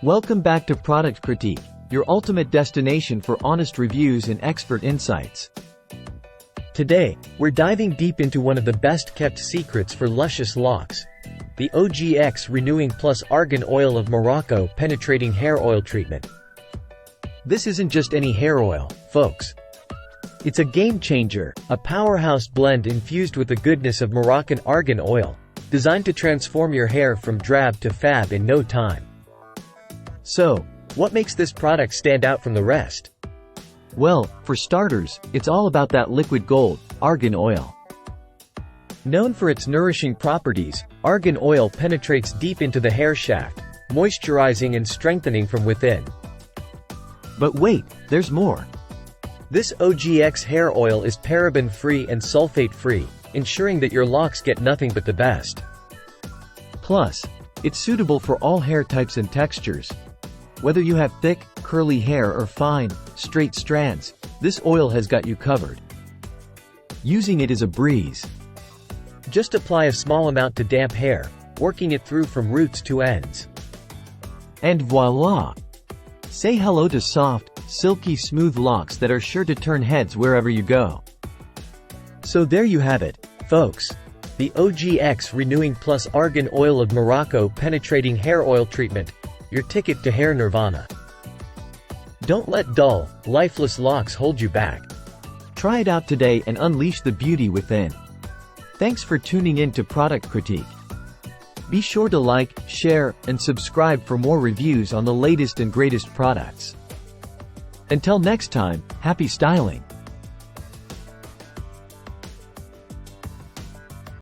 Welcome back to Product Critique, your ultimate destination for honest reviews and expert insights. Today, we're diving deep into one of the best-kept secrets for luscious locks, the OGX Renewing Plus Argan Oil of Morocco Penetrating Hair Oil Treatment. This isn't just any hair oil, folks. It's a game-changer, a powerhouse blend infused with the goodness of Moroccan argan oil, designed to transform your hair from drab to fab in no time. So, what makes this product stand out from the rest? Well, for starters, it's all about that liquid gold, argan oil. Known for its nourishing properties, argan oil penetrates deep into the hair shaft, moisturizing and strengthening from within. But wait, there's more. This OGX hair oil is paraben-free and sulfate-free, ensuring that your locks get nothing but the best. Plus, it's suitable for all hair types and textures. Whether you have thick, curly hair or fine, straight strands, this oil has got you covered. Using it is a breeze. Just apply a small amount to damp hair, working it through from roots to ends. And voila! Say hello to soft, silky smooth locks that are sure to turn heads wherever you go. So there you have it, folks. The OGX Renewing Plus Argan Oil of Morocco Penetrating Hair Oil Treatment, your ticket to hair nirvana. Don't let dull, lifeless locks hold you back. Try it out today and unleash the beauty within. Thanks for tuning in to Product Critique. Be sure to like, share, and subscribe for more reviews on the latest and greatest products. Until next time, happy styling!